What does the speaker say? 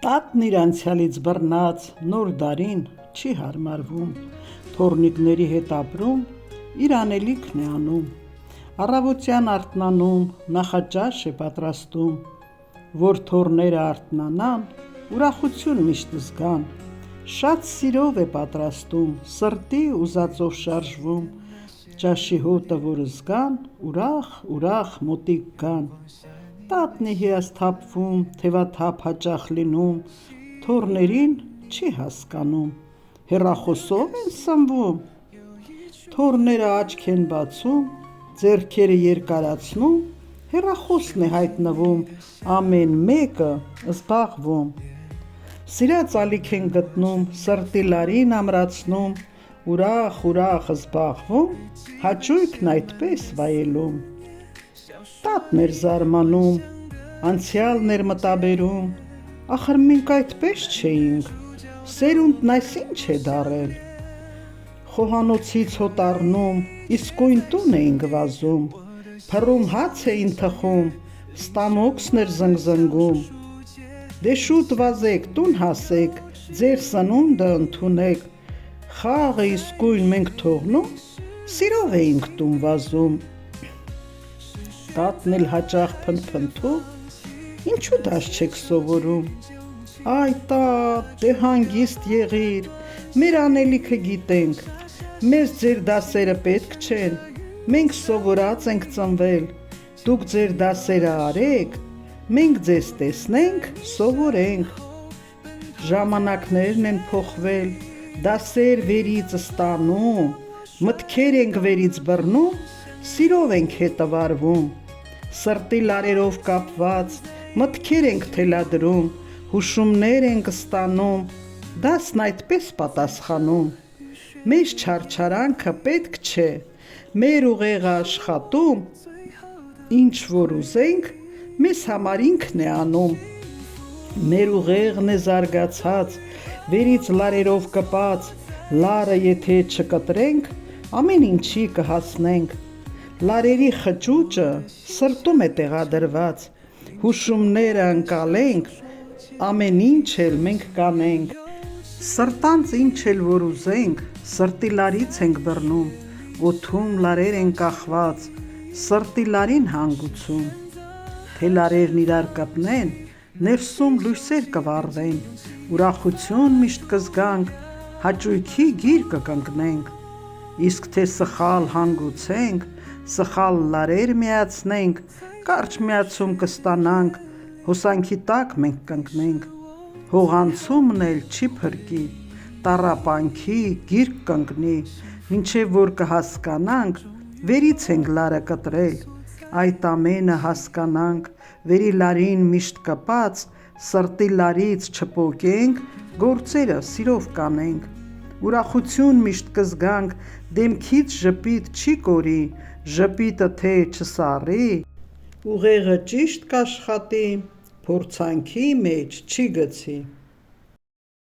Տատն իր անցյալից բռնած նոր դարին չի հարմարվում, թոռնիկների հետ ապրում, իր անելիքն է անում, առավոտյան արթնանում, նախաճաշ է պատրաստում, որ թոռները արթնանան, ուրախություն միշտ զգան, շատ սիրով է պատրաստում, սրտի ուզածով շարժվում, ճաշի հոտը որ զգան, ուրախ մոտիկ գան, տատն է հիասթափվում, թևաթափ հաճախ լինում, թոռներին չի հասկանում, հեռախոսո՞վ են սնվում, թոռները աչք են բացում, ձեռքերը երկարացնում, հեռախոսն է հայտնվում, ամեն մեկը զբաղվում, սիրած ալիք են գտնում, սրտի լարին ամրացնում, ուրախ զբաղվում, հաճույքն այդպես վայելում, տատն էր զարմանում, անցյալն էր մտաբերում, ախր մենք այդպես չէինք, սերունդն այս ինչ է դառել, խոհանոցից հոտ առնում, իսկույն տուն էինք վազում, փռում հաց էին թխում, ստամոքսն էր զնգզնգում, դե շուտ վազեք տուն հասեք, ձեր սնունդը ընդունեք, խաղը իսկույն մենք թողնում, սիրով էինք տուն վազում, տատն էլ հաճախ փնթփնթում, ինչու դաս չեք սովորում, այ տատ, դե հանգիստ եղիր, մեր անելիքը գիտենք, մեզ ձեր դասերը պետք չեն, մենք սովորած ենք ծնվել, դուք ձեր դասերը արեք, մենք ձեզ տեսնենք, սովորենք, ժամանակներն են փոխվել, դասեր վերից ստանում, մտքեր ենք վերից բռնում, սիրով ենք հետը վարվում, սրտի լարերով կապված, մտքեր ենք թելադրում, հուշումներ ենք ստանում, դասն այդպես պատասխանում, մեզ չարչարանքը պետք չէ, մեր ուղեղը աշխատում, ինչ որ ուզենք, մեզ համար ինքն է անում, մեր ուղեղն է զարգացած, վերից լարերով կպած, լարը եթե չկտրենք, ամեն ինչի կհասնենք, լարերի խճուճը սրտում է տեղադրված, հուշումները ընկալենք, ամեն ինչ էլ մենք կանենք, սրտանց ինչ էլ որ ուզենք, սրտի լարից ենք բռնում, օդում լարեր են կախված, սրտի լարին հանգուցում, թե լարերն իրար կպնեն, ներսում լույսեր կվառվեն, ուրախություն միշտ կզգանք, հաճույքի գիր կկնկնենք, իսկ թե սխալ հանգուցենք, սխալ լարեր միացնենք, կարճ միացում կստանանք, հոսանքի տակ մենք կընկնենք, հողանցումն էլ չի փրկի, տառապանքի գիրկ կընկնի, մինչև որ կհասկանանք, վերից ենք լարը կտրել, այդ ամենը հասկանանք, վերի լարին միշտ կպած, սրտի լարից չպոկենք, գործերը սիրով կանենք, ուրախություն միշտ կզգանք, դեմքից ժպիտ չի կորի, ժպիտը թե չսառի, ուղեղը ճիշտ կաշխատի, փորձանքի մեջ չի գցի,